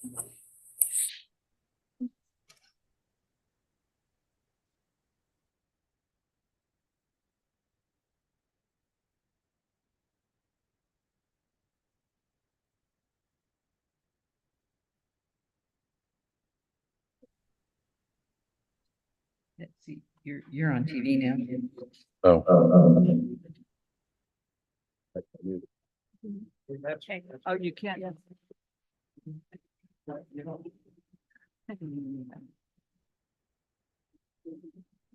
Let's see, you're on TV now. Okay. Oh, you can't. Yes. Yeah,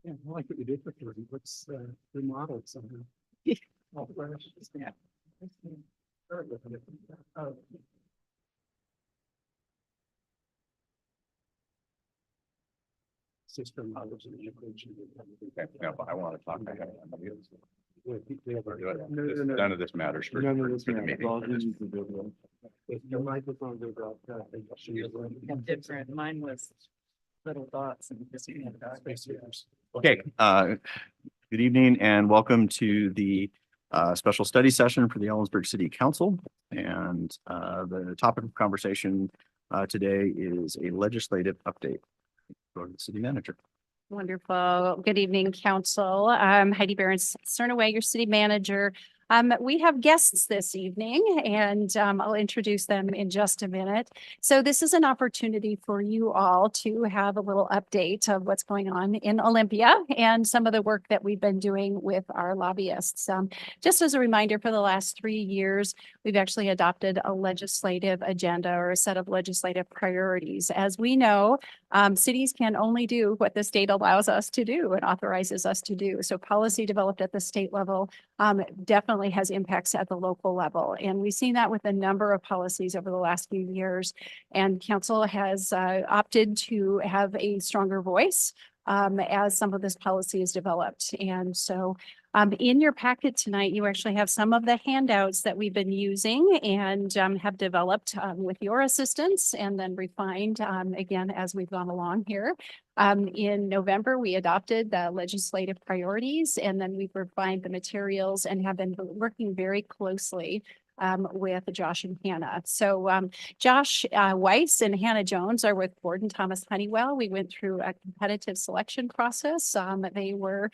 I like what you did for 30. Let's remodel it somehow. Oh, yeah. Oh. System knowledge and integration. No, but I want to talk to him. No. None of this matters for, None of this for the matters. meeting. All this is the video. If your microphone goes off, Different, mine was little dots and this. Okay, good evening and welcome to the special study session for the Ellensburg City Council. And the topic of conversation today is a legislative update. Go to the city manager. Wonderful. Good evening, council. Heidi Behrens-Cernaway, your city manager. We have guests this evening and I'll introduce them in just a minute. So this is an opportunity for you all to have a little update of what's going on in Olympia and some of the work that we've been doing with our lobbyists. Just as a reminder, for the last 3 years, we've actually adopted a legislative agenda or a set of legislative priorities. As we know, cities can only do what the state allows us to do and authorizes us to do. So policy developed at the state level definitely has impacts at the local level. And we've seen that with a number of policies over the last few years. And council has opted to have a stronger voice as some of this policy is developed. And so in your packet tonight, you actually have some of the handouts that we've been using and have developed with your assistance and then refined again as we've gone along here. In November, we adopted the legislative priorities and then we've refined the materials and have been working very closely with Josh and Hannah. So Josh Weiss and Hannah Jones are with Gordon Thomas Honeywell. We went through a competitive selection process. They were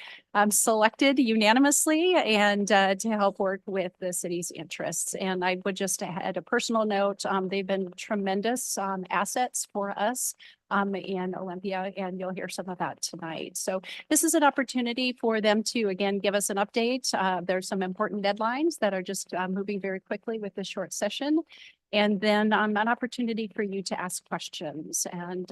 selected unanimously and to help work with the city's interests. And I would just add a personal note, they've been tremendous assets for us in Olympia, and you'll hear some of that tonight. So this is an opportunity for them to, again, give us an update. There's some important deadlines that are just moving very quickly with this short session. And then an opportunity for you to ask questions. And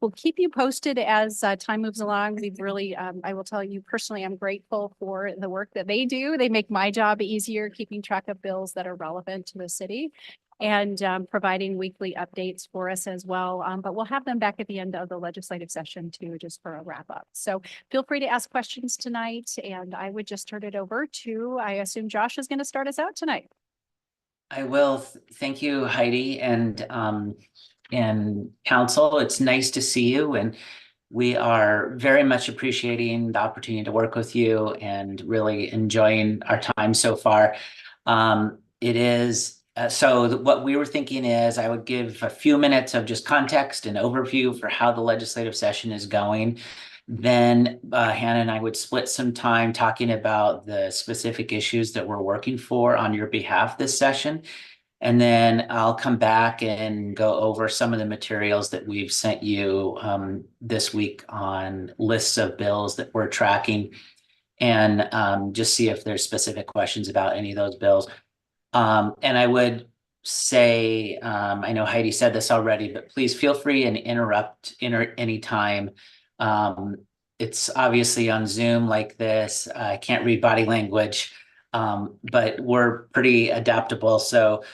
we'll keep you posted as time moves along. We've really, I will tell you personally, I'm grateful for the work that they do. They make my job easier, keeping track of bills that are relevant to the city and providing weekly updates for us as well. But we'll have them back at the end of the legislative session too, just for a wrap up. So feel free to ask questions tonight. And I would just turn it over to, I assume Josh is going to start us out tonight. I will. Thank you, Heidi, and council. It's nice to see you, and we are very much appreciating the opportunity to work with you and really enjoying our time so far. It is so what we were thinking is I would give a few minutes of just context and overview for how the legislative session is going. Then Hannah and I would split some time talking about the specific issues that we're working for on your behalf this session. And then I'll come back and go over some of the materials that we've sent you this week on lists of bills that we're tracking and just see if there's specific questions about any of those bills. And I would say, I know Heidi said this already, but please feel free and interrupt anytime. It's obviously on Zoom like this. I can't read body language, but we're pretty adaptable. So,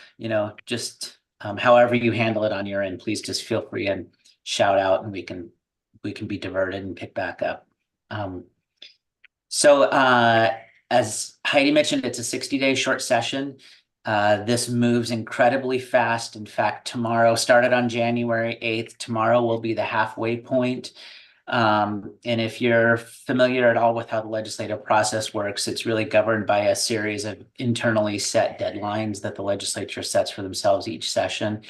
just however you handle it on your end, please just feel free and shout out and we can be diverted and pick back up. So as Heidi mentioned, it's a 60-day short session. This moves incredibly fast. In fact, tomorrow started on January 8th. Tomorrow will be the halfway point. And if you're familiar at all with how the legislative process works, it's really governed by a series of internally set deadlines that the legislature sets for themselves each session.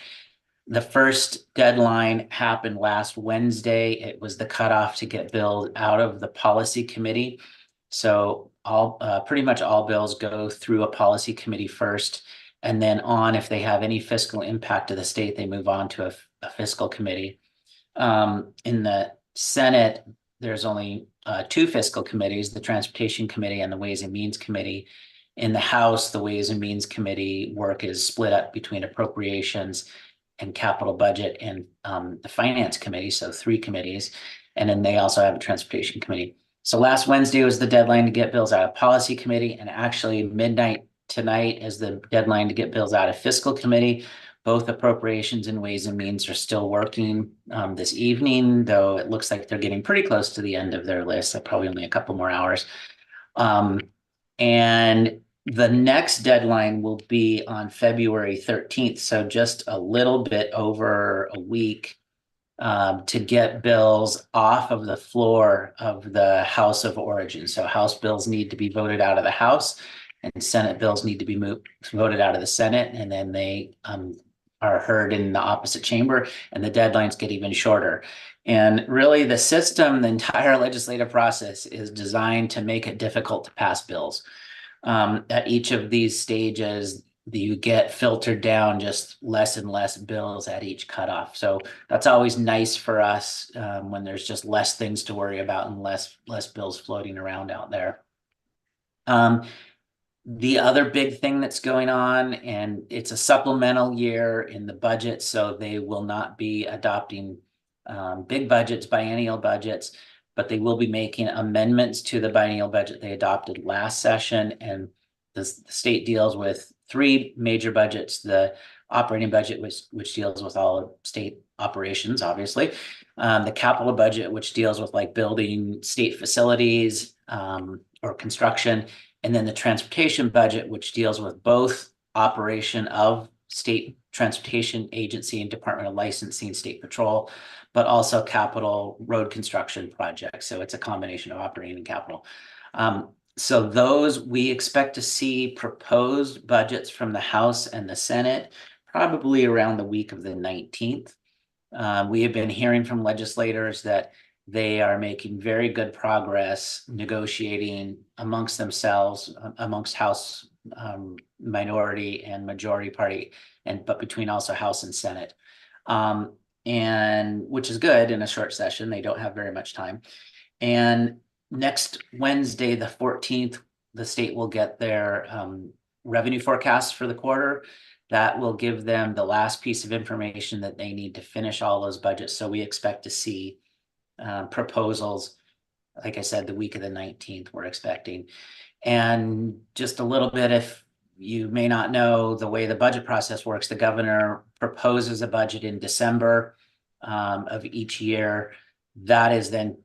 The first deadline happened last Wednesday. It was the cutoff to get bills out of the policy committee. So pretty much all bills go through a policy committee first. And then on, if they have any fiscal impact to the state, they move on to a fiscal committee. In the Senate, there's only two fiscal committees, the Transportation Committee and the Ways and Means Committee. In the House, the Ways and Means Committee work is split up between appropriations and capital budget and the Finance Committee, so three committees. And then they also have a Transportation Committee. So last Wednesday was the deadline to get bills out of Policy Committee, and actually midnight tonight is the deadline to get bills out of Fiscal Committee. Both appropriations and Ways and Means are still working this evening, though it looks like they're getting pretty close to the end of their list, so probably only a couple more hours. And the next deadline will be on February 13th, so just a little bit over a week to get bills off of the floor of the House of Origin. So House bills need to be voted out of the House, and Senate bills need to be voted out of the Senate, and then they are heard in the opposite chamber, and the deadlines get even shorter. And really, the system, the entire legislative process is designed to make it difficult to pass bills. At each of these stages, you get filtered down just less and less bills at each cutoff. So that's always nice for us when there's just less things to worry about and less bills floating around out there. The other big thing that's going on, and it's a supplemental year in the budget, so they will not be adopting big budgets, biennial budgets, but they will be making amendments to the biennial budget they adopted last session. And the state deals with three major budgets: the operating budget, which deals with all of state operations, obviously, the capital budget, which deals with like building state facilities or construction, and then the transportation budget, which deals with both operation of state transportation agency and Department of Licensing, State Patrol, but also capital road construction projects. So it's a combination of operating and capital. So those, we expect to see proposed budgets from the House and the Senate probably around the week of the 19th. We have been hearing from legislators that they are making very good progress negotiating amongst themselves, amongst House minority and majority party, but between also House and Senate, and which is good in a short session. They don't have very much time. And next Wednesday, the 14th, the state will get their revenue forecasts for the quarter. That will give them the last piece of information that they need to finish all those budgets. So we expect to see proposals, like I said, the week of the 19th, we're expecting. And just a little bit, if you may not know the way the budget process works, the governor proposes a budget in December of each year. That is then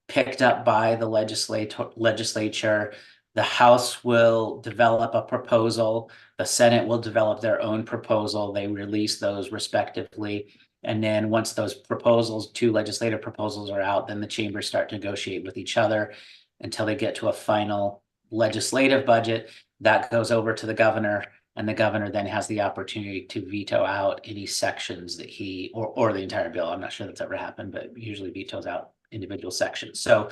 picked up by the legislature. The House will develop a proposal. The Senate will develop their own proposal. They release those respectively. And then once those proposals, two legislative proposals are out, then the chambers start to negotiate with each other until they get to a final legislative budget that goes over to the governor, and the governor then has the opportunity to veto out any sections that he, or the entire bill. I'm not sure that's ever happened, but usually vetoes out individual sections. So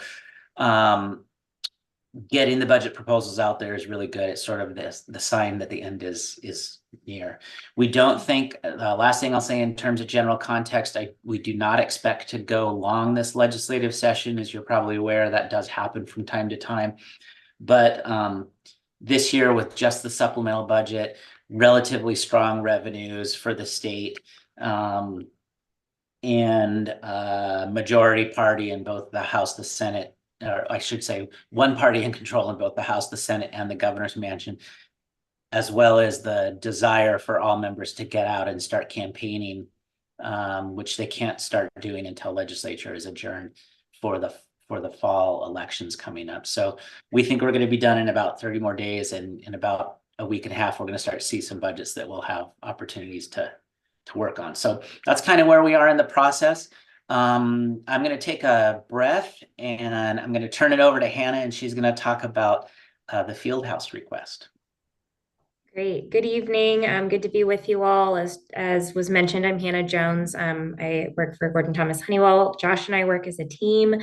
getting the budget proposals out there is really good. It's sort of the sign that the end is near. We don't think, last thing I'll say in terms of general context, we do not expect to go long this legislative session. As you're probably aware, that does happen from time to time. But this year, with just the supplemental budget, relatively strong revenues for the state, and majority party in both the House, the Senate, or I should say one party in control in both the House, the Senate, and the governor's mansion, as well as the desire for all members to get out and start campaigning, which they can't start doing until legislature is adjourned for the fall elections coming up. So we think we're going to be done in about 30 more days, and in about a week and a half, we're going to start to see some budgets that we'll have opportunities to work on. So that's kind of where we are in the process. I'm going to take a breath, and I'm going to turn it over to Hannah, and she's going to talk about the Fieldhouse request. Great. Good evening. Good to be with you all. As was mentioned, I'm Hannah Jones. I work for Gordon Thomas Honeywell. Josh and I work as a team.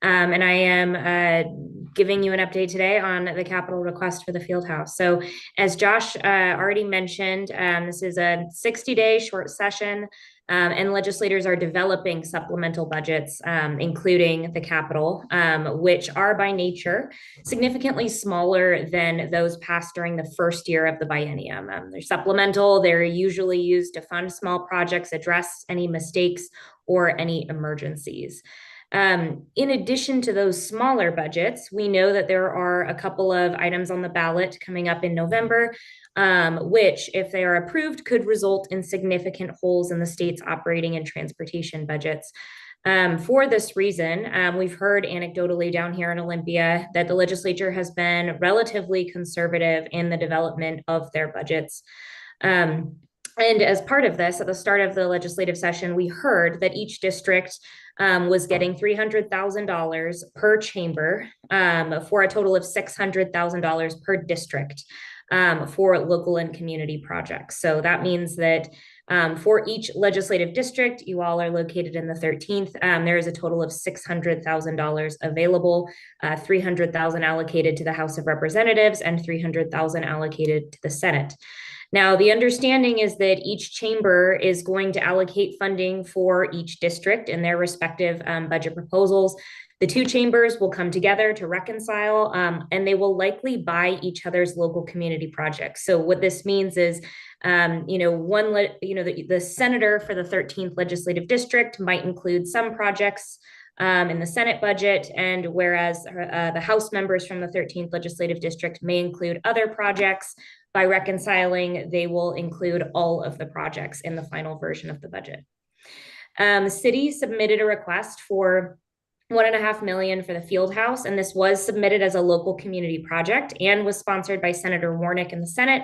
And I am giving you an update today on the capital request for the field house. So as Josh already mentioned, this is a 60-day short session. And legislators are developing supplemental budgets, including the capital, which are by nature significantly smaller than those passed during the first year of the biennium. They're supplemental. They're usually used to fund small projects, address any mistakes or any emergencies. In addition to those smaller budgets, we know that there are a couple of items on the ballot coming up in November, which, if they are approved, could result in significant holes in the state's operating and transportation budgets. For this reason, we've heard anecdotally down here in Olympia that the legislature has been relatively conservative in the development of their budgets. And as part of this, at the start of the legislative session, we heard that each district was getting $300,000 per chamber for a total of $600,000 per district for local and community projects. So that means that for each legislative district, you all are located in the 13th. There is a total of $600,000 available, $300,000 allocated to the House of Representatives and $300,000 allocated to the Senate. Now, the understanding is that each chamber is going to allocate funding for each district in their respective budget proposals. The two chambers will come together to reconcile, and they will likely buy each other's local community projects. So what this means is, the senator for the 13th legislative district might include some projects in the Senate budget, and whereas the House members from the 13th legislative district may include other projects, by reconciling, they will include all of the projects in the final version of the budget. The city submitted a request for $1.5 million for the field house, and this was submitted as a local community project and was sponsored by Senator Warnock in the Senate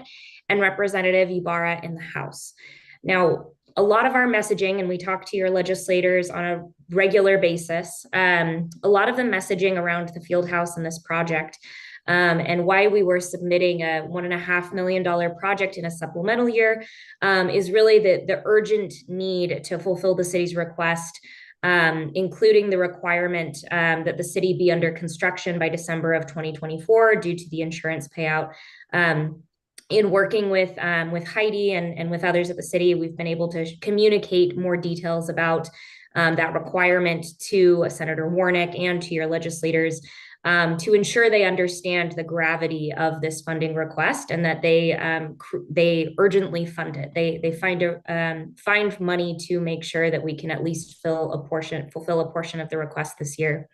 and Representative Ibarra in the House. Now, a lot of our messaging, and we talk to your legislators on a regular basis, a lot of the messaging around the field house and this project and why we were submitting a $1.5 million project in a supplemental year is really the urgent need to fulfill the city's request, including the requirement that the city be under construction by December of 2024 due to the insurance payout. In working with Heidi and with others at the city, we've been able to communicate more details about that requirement to Senator Warnock and to your legislators to ensure they understand the gravity of this funding request and that they urgently fund it. They find money to make sure that we can at least fulfill a portion of the request this year.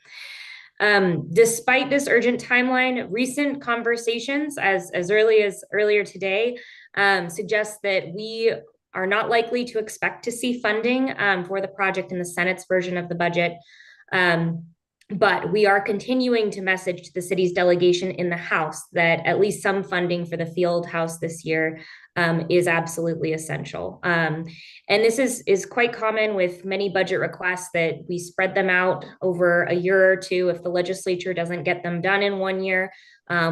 Despite this urgent timeline, recent conversations as early as earlier today suggest that we are not likely to expect to see funding for the project in the Senate's version of the budget. But we are continuing to message to the city's delegation in the House that at least some funding for the field house this year is absolutely essential. And this is quite common with many budget requests that we spread them out over a year or two. If the legislature doesn't get them done in 1 year,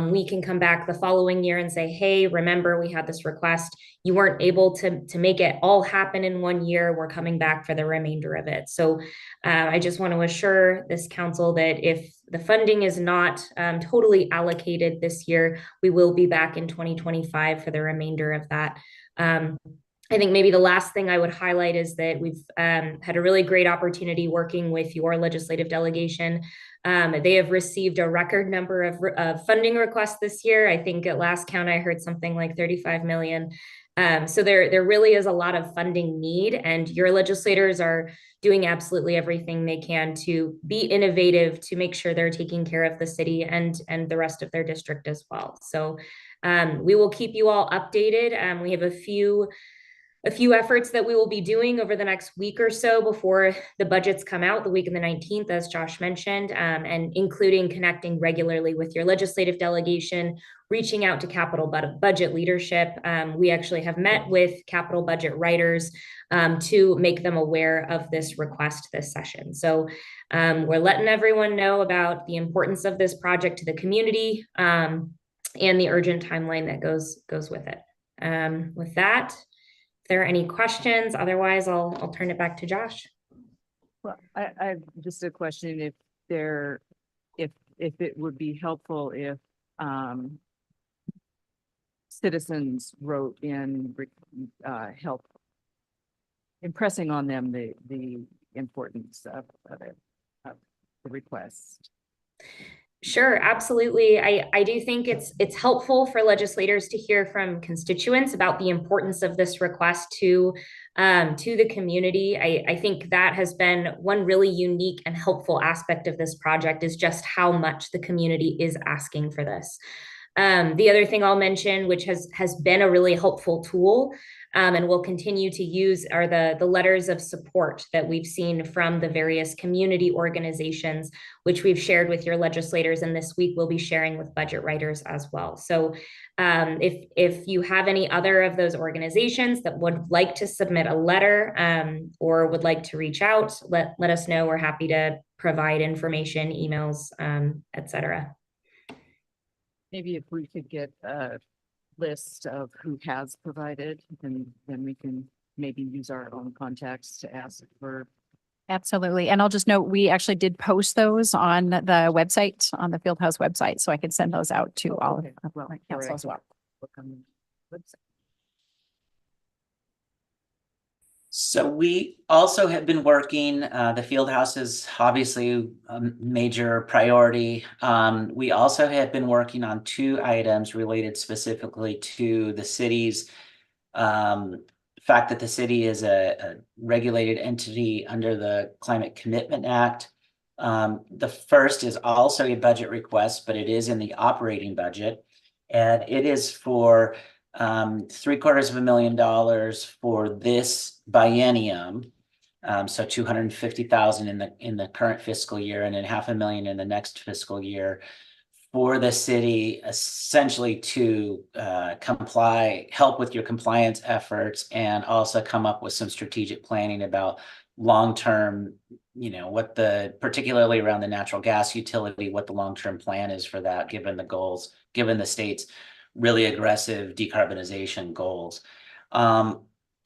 we can come back the following year and say, hey, remember, we had this request. You weren't able to make it all happen in 1 year. We're coming back for the remainder of it. So I just want to assure this council that if the funding is not totally allocated this year, we will be back in 2025 for the remainder of that. I think maybe the last thing I would highlight is that we've had a really great opportunity working with your legislative delegation. They have received a record number of funding requests this year. I think at last count, I heard something like 35 million. So there really is a lot of funding need, and your legislators are doing absolutely everything they can to be innovative to make sure they're taking care of the city and the rest of their district as well. So we will keep you all updated. We have a few efforts that we will be doing over the next week or so before the budgets come out, the week of the 19th, as Josh mentioned, and including connecting regularly with your legislative delegation, reaching out to capital budget leadership. We actually have met with capital budget writers to make them aware of this request this session. So we're letting everyone know about the importance of this project to the community and the urgent timeline that goes with it. With that, if there are any questions, otherwise I'll turn it back to Josh. Well, I just a question if there, if it would be helpful if, citizens wrote in, help impressing on them the importance of it, of the request. Sure, absolutely. I do think it's helpful for legislators to hear from constituents about the importance of this request to the community. I think that has been one really unique and helpful aspect of this project is just how much the community is asking for this. The other thing I'll mention, which has been a really helpful tool, and we'll continue to use, are the letters of support that we've seen from the various community organizations, which we've shared with your legislators, and this week we'll be sharing with budget writers as well. So if you have any other of those organizations that would like to submit a letter or would like to reach out, let us know. We're happy to provide information, emails, etc. Maybe if we could get a list of who has provided, then we can maybe use our own contacts to ask for. Absolutely. And I'll just note, we actually did post those on the website, on the Fieldhouse website, so I can send those out to all Okay. of Well, my council as well. look on the website. So we also have been working, the field house is obviously a major priority. We also have been working on 2 items related specifically to the city's fact that the city is a regulated entity under the Climate Commitment Act. The first is also a budget request, but it is in the operating budget. And it is for $750,000 for this biennium. So 250,000 in the current fiscal year, and then $500,000 in the next fiscal year for the city, essentially to help with your compliance efforts, and also come up with some strategic planning about long-term, particularly around the natural gas utility, what the long-term plan is for that, given the goals, given the state's really aggressive decarbonization goals.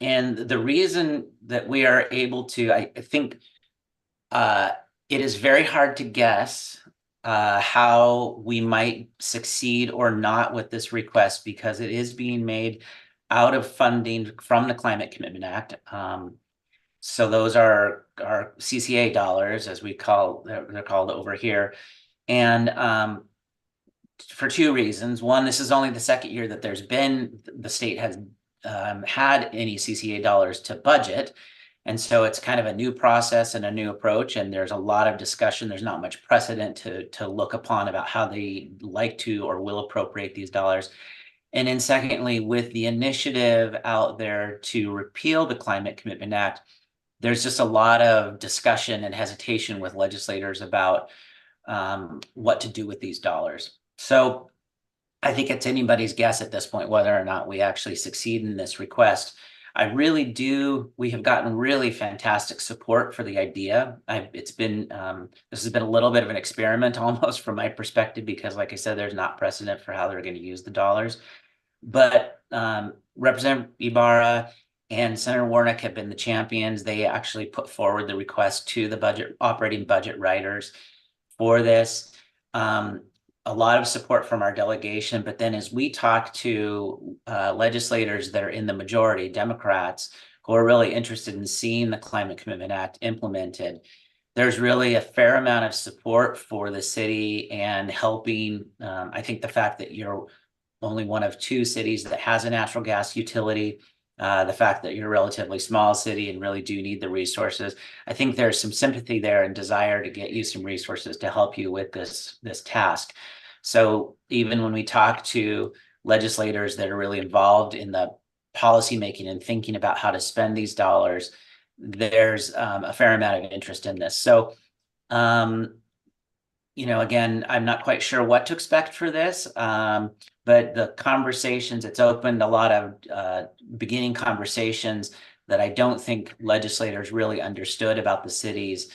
And the reason that we are able to, I think it is very hard to guess how we might succeed or not with this request, because it is being made out of funding from the Climate Commitment Act. So those are our CCA dollars, as they're called over here. And for 2 reasons. One, this is only the second year that the state has had any CCA dollars to budget. And so it's kind of a new process and a new approach, and there's a lot of discussion. There's not much precedent to look upon about how they like to or will appropriate these dollars. And then secondly, with the initiative out there to repeal the Climate Commitment Act, there's just a lot of discussion and hesitation with legislators about what to do with these dollars. So I think it's anybody's guess at this point whether or not we actually succeed in this request. We have gotten really fantastic support for the idea. This has been a little bit of an experiment almost from my perspective, because like I said, there's not precedent for how they're going to use the dollars. But Representative Ibarra and Senator Warnock have been the champions. They actually put forward the request to the operating budget writers for this. A lot of support from our delegation, but then as we talk to legislators that are in the majority, Democrats, who are really interested in seeing the Climate Commitment Act implemented, there's really a fair amount of support for the city and helping. I think the fact that you're only one of 2 cities that has a natural gas utility, the fact that you're a relatively small city and really do need the resources, I think there's some sympathy there and desire to get you some resources to help you with this task. So even when we talk to legislators that are really involved in the policymaking and thinking about how to spend these dollars, there's a fair amount of interest in this. So, again, I'm not quite sure what to expect for this, but the conversations, it's opened a lot of beginning conversations that I don't think legislators really understood about the city's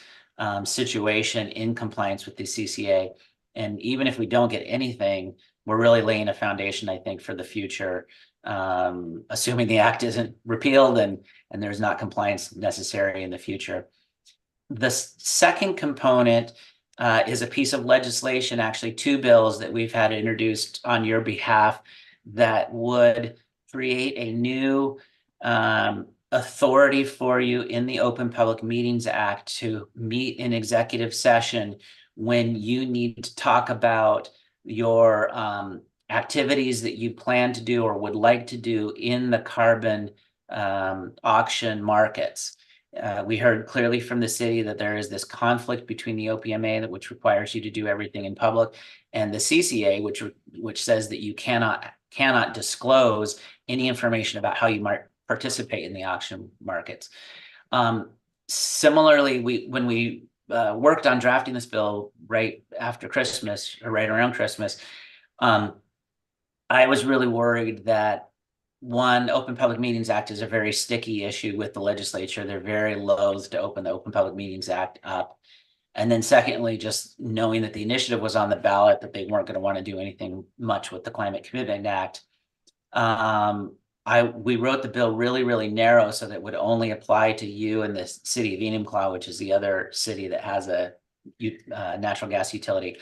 situation in compliance with the CCA. And even if we don't get anything, we're really laying a foundation, I think, for the future assuming the act isn't repealed and there's not compliance necessary in the future. The second component is a piece of legislation, actually two bills that we've had introduced on your behalf that would create a new authority for you in the Open Public Meetings Act to meet in executive session when you need to talk about your activities that you plan to do or would like to do in the carbon auction markets. We heard clearly from the city that there is this conflict between the OPMA, which requires you to do everything in public, and the CCA, which says that you cannot disclose any information about how you might participate in the auction markets. Similarly, when we worked on drafting this bill right after Christmas or right around Christmas, I was really worried that one, Open Public Meetings Act is a very sticky issue with the legislature. They're very loath to open the Open Public Meetings Act up. And then secondly, just knowing that the initiative was on the ballot, that they weren't going to want to do anything much with the Climate Commitment Act. We wrote the bill really, really narrow so that it would only apply to you and the city of Enumclaw, which is the other city that has a natural gas utility.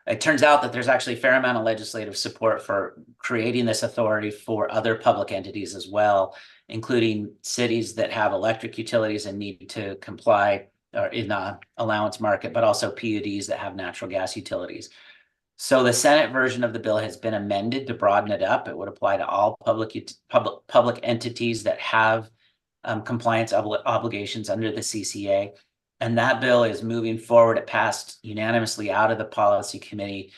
It turns out that there's actually a fair amount of legislative support for creating this authority for other public entities as well, including cities that have electric utilities and need to comply or in the allowance market, but also PUDs that have natural gas utilities. So the Senate version of the bill has been amended to broaden it up. It would apply to all public entities that have compliance obligations under the CCA. And that bill is moving forward. It passed unanimously out of the policy committee,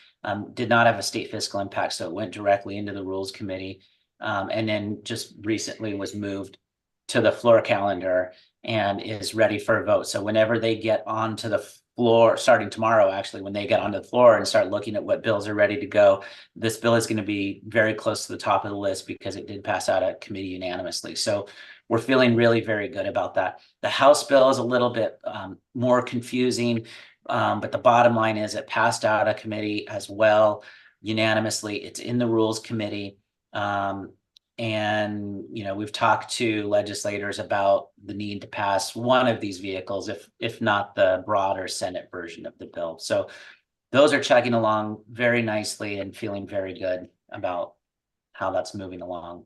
did not have a state fiscal impact, so it went directly into the rules committee. And then just recently was moved to the floor calendar and is ready for a vote. So whenever they get onto the floor, starting tomorrow, actually, when they get onto the floor and start looking at what bills are ready to go, this bill is going to be very close to the top of the list because it did pass out of committee unanimously. So we're feeling really very good about that. The House bill is a little bit more confusing, but the bottom line is it passed out of committee as well unanimously. It's in the rules committee. And, you know, we've talked to legislators about the need to pass one of these vehicles, if not the broader Senate version of the bill. So those are chugging along very nicely and feeling very good about how that's moving along.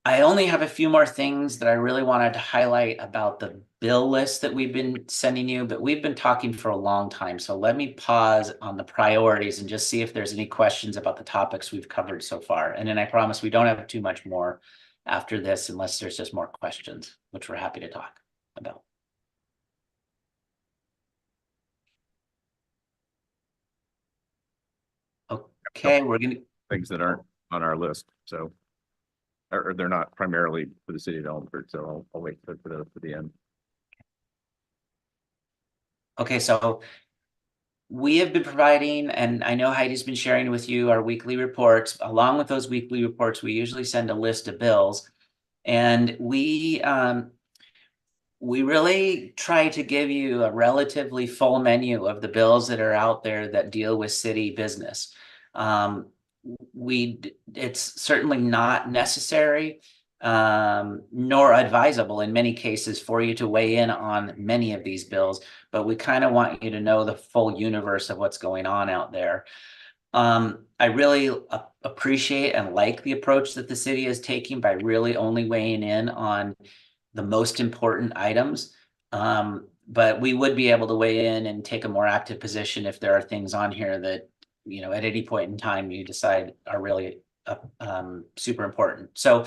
I only have a few more things that I really wanted to highlight about the bill list that we've been sending you, but we've been talking for a long time. So let me pause on the priorities and just see if there's any questions about the topics we've covered so far. And then I promise we don't have too much more after this unless there's just more questions, which we're happy to talk about. Okay, we're gonna Things that aren't on our list, so. Or they're not primarily for the city of Ellensburg, so I'll wait for the end. Okay, so we have been providing, and I know Heidi's been sharing with you our weekly reports. Along with those weekly reports, we usually send a list of bills, and we really try to give you a relatively full menu of the bills that are out there that deal with city business. It's certainly not necessary nor advisable in many cases for you to weigh in on many of these bills, but we kind of want you to know the full universe of what's going on out there. I really appreciate and like the approach that the city is taking by really only weighing in on the most important items. But we would be able to weigh in and take a more active position if there are things on here that, you know, at any point in time you decide are really super important. So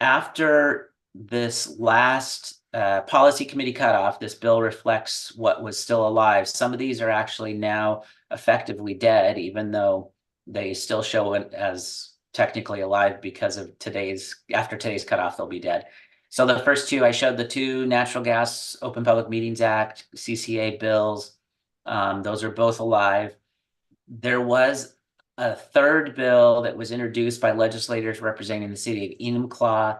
after this last policy committee cutoff, this bill reflects what was still alive. Some of these are actually now effectively dead, even though they still show it as technically alive because of after today's cutoff, they'll be dead. So the first two, I showed the two Natural Gas Open Public Meetings Act, CCA bills. Those are both alive. There was a third bill that was introduced by legislators representing the city of Enumclaw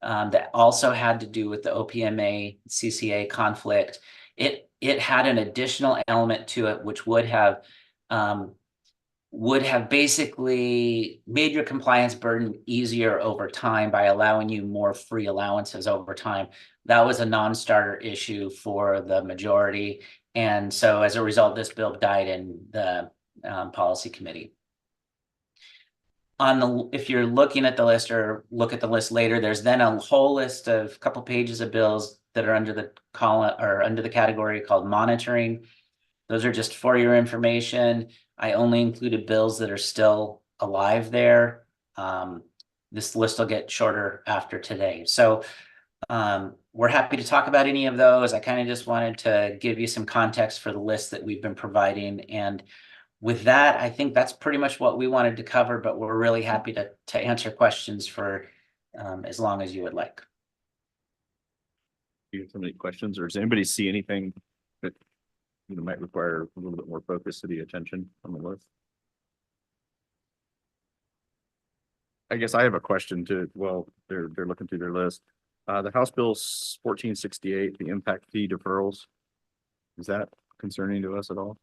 that also had to do with the OPMA CCA conflict. It had an additional element to it, which would have would have basically made your compliance burden easier over time by allowing you more free allowances over time. That was a non-starter issue for the majority. And so as a result, this bill died in the policy committee. If you're looking at the list or look at the list later, there's then a whole list of a couple pages of bills that are under the column or under the category called monitoring. Those are just for your information. I only included bills that are still alive there. This list will get shorter after today. So we're happy to talk about any of those. I kind of just wanted to give you some context for the list that we've been providing. And with that, I think that's pretty much what we wanted to cover, but we're really happy to answer questions for as long as you would like. Do you have any questions, or does anybody see anything that might require a little bit more focus to the attention on the list? I guess I have a question to, well, they're looking through their list. The House Bill 1468, the impact fee deferrals. Is that concerning to us at all?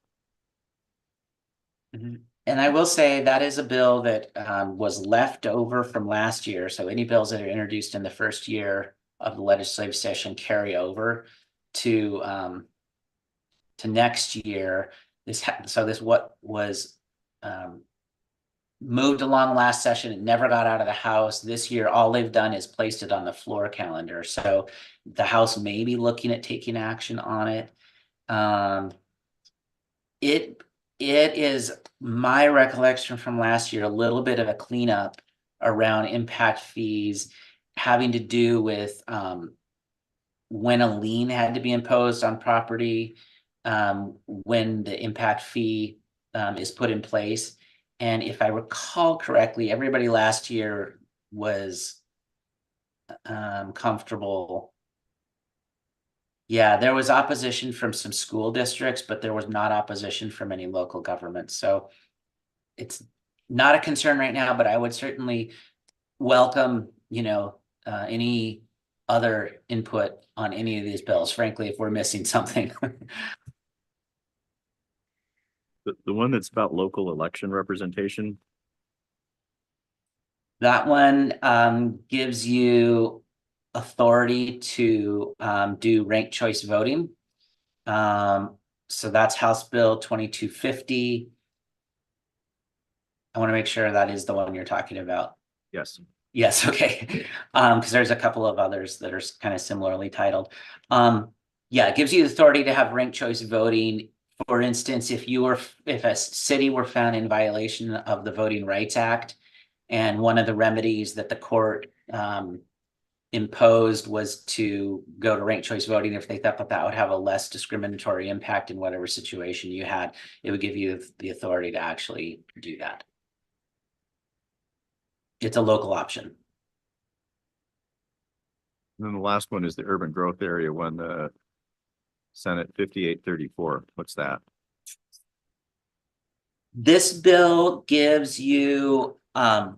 And I will say that is a bill that was left over from last year. So any bills that are introduced in the first year of the legislative session carry over to next year. This what was moved along last session. It never got out of the House. This year, all they've done is placed it on the floor calendar. So the House may be looking at taking action on it. It is my recollection from last year, a little bit of a cleanup around impact fees having to do with when a lien had to be imposed on property, when the impact fee is put in place. And if I recall correctly, everybody last year was comfortable. Yeah, there was opposition from some school districts, but there was not opposition from any local governments. So it's not a concern right now, but I would certainly welcome, any other input on any of these bills, frankly, if we're missing something. The one that's about local election representation. That one gives you authority to do ranked choice voting. So that's House Bill 2250. I want to make sure that is the one you're talking about. Yes. Yes, okay. Because there's a couple of others that are kind of similarly titled. Yeah, it gives you the authority to have ranked choice voting. For instance, if a city were found in violation of the Voting Rights Act, and one of the remedies that the court imposed was to go to ranked choice voting, if they thought that would have a less discriminatory impact in whatever situation you had, it would give you the authority to actually do that. It's a local option. And then the last one is the urban growth area one, the Senate 5834. What's that? This bill gives you a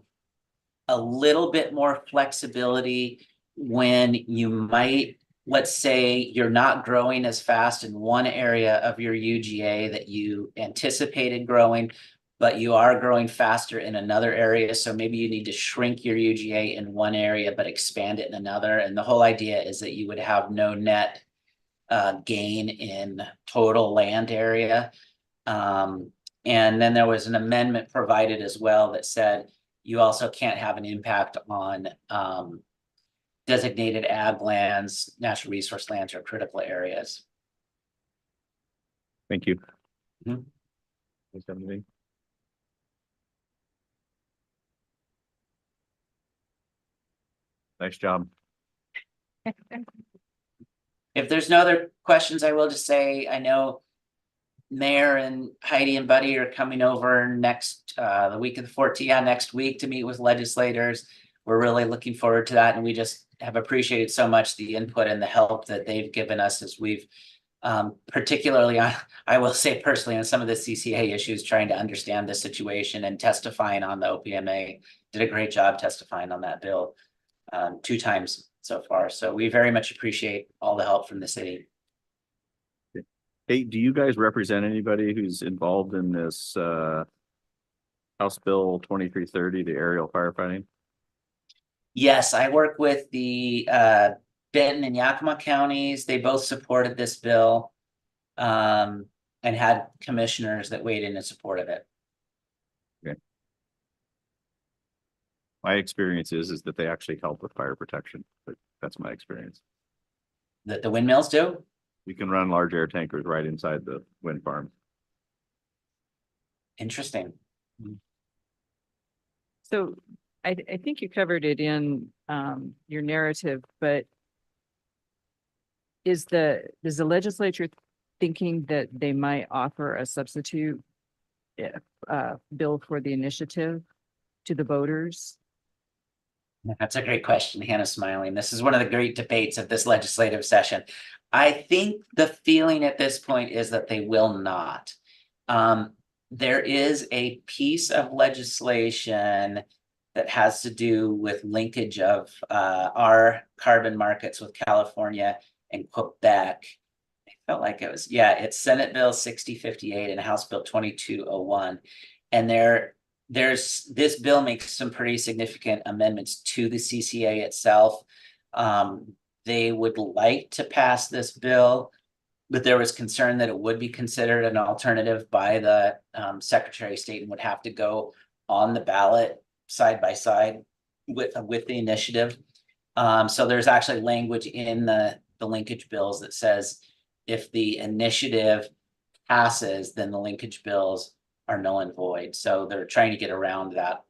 little bit more flexibility when you might, let's say you're not growing as fast in one area of your UGA that you anticipated growing, but you are growing faster in another area. So maybe you need to shrink your UGA in one area, but expand it in another. And the whole idea is that you would have no net gain in total land area. And then there was an amendment provided as well that said you also can't have an impact on designated ag lands, natural resource lands, or critical areas. Thank you. Mhm. Is that anything? Nice job. If there's no other questions, I will just say, I know Mayor and Heidi and Buddy are coming over next, the week of the 14th, next week to meet with legislators. We're really looking forward to that. And we just have appreciated so much the input and the help that they've given us as we've, particularly, I will say personally, on some of the CCA issues, trying to understand the situation and testifying on the OPMA. Did a great job testifying on that bill 2 times so far. So we very much appreciate all the help from the city. Hey, do you guys represent anybody who's involved in this House Bill 2330, the aerial firefighting. Yes, I work with the Benton and Yakima counties. They both supported this bill. And had commissioners that weighed in support of it. My experience is that they actually help with fire protection, but that's my experience. That the windmills do? You can run large air tankers right inside the wind farm. Interesting. So I think you covered it in your narrative, but does the legislature thinking that they might offer a substitute bill for the initiative to the voters? That's a great question, Hannah smiling. This is one of the great debates of this legislative session. I think the feeling at this point is that they will not. There is a piece of legislation that has to do with linkage of our carbon markets with California and Quebec. I felt like it was, yeah, it's Senate Bill 6058 and House Bill 2201. And this bill makes some pretty significant amendments to the CCA itself. They would like to pass this bill, but there was concern that it would be considered an alternative by the Secretary of State and would have to go on the ballot side by side with the initiative. So there's actually language in the linkage bills that says if the initiative passes, then the linkage bills are null and void. So they're trying to get around that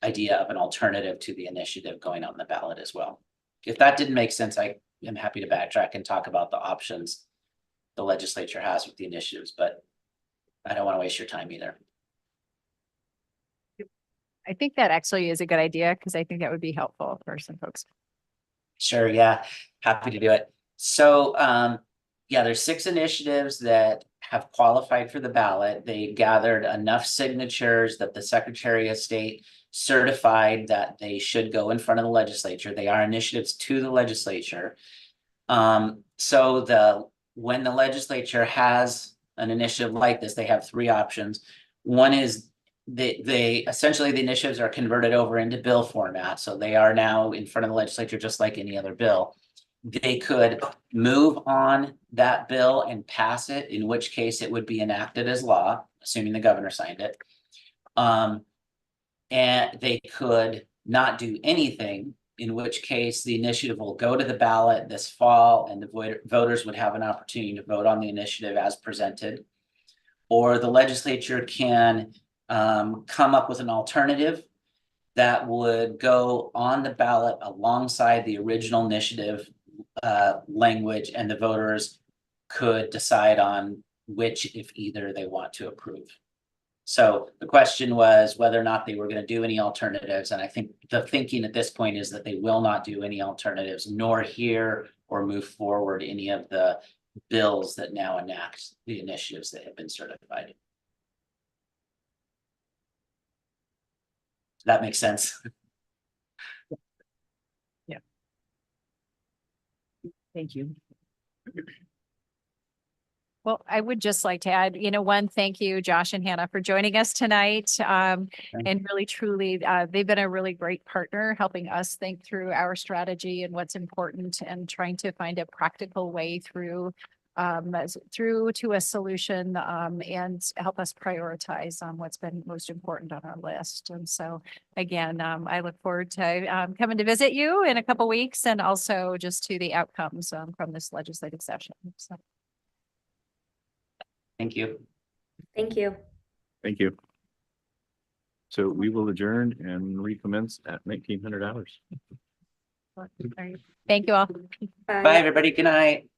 idea of an alternative to the initiative going on the ballot as well. If that didn't make sense, I am happy to backtrack and talk about the options the legislature has with the initiatives, but I don't want to waste your time either. I think that actually is a good idea because I think that would be helpful for some folks. Sure, yeah, happy to do it. So, yeah, there's 6 initiatives that have qualified for the ballot. They gathered enough signatures that the Secretary of State certified that they should go in front of the legislature. They are initiatives to the legislature. So when the legislature has an initiative like this, they have 3 options. One is they essentially the initiatives are converted over into bill format. So they are now in front of the legislature just like any other bill. They could move on that bill and pass it, in which case it would be enacted as law, assuming the governor signed it. And they could not do anything, in which case the initiative will go to the ballot this fall and the voters would have an opportunity to vote on the initiative as presented. Or the legislature can come up with an alternative that would go on the ballot alongside the original initiative language, and the voters could decide on which, if either, they want to approve. So the question was whether or not they were going to do any alternatives. And I think the thinking at this point is that they will not do any alternatives, nor hear or move forward any of the bills that now enact the initiatives that have been certified. That makes sense. Thank you. Well, I would just like to add, one, thank you, Josh and Hannah, for joining us tonight. And really, truly, they've been a really great partner, helping us think through our strategy and what's important and trying to find a practical way through to a solution and help us prioritize on what's been most important on our list. And so, again, I look forward to coming to visit you in a couple weeks and also just to the outcomes from this legislative session. So. Thank you. Thank you. Thank you. So we will adjourn and recommence at 1900 hours. Thank you all. Bye, everybody. Good night.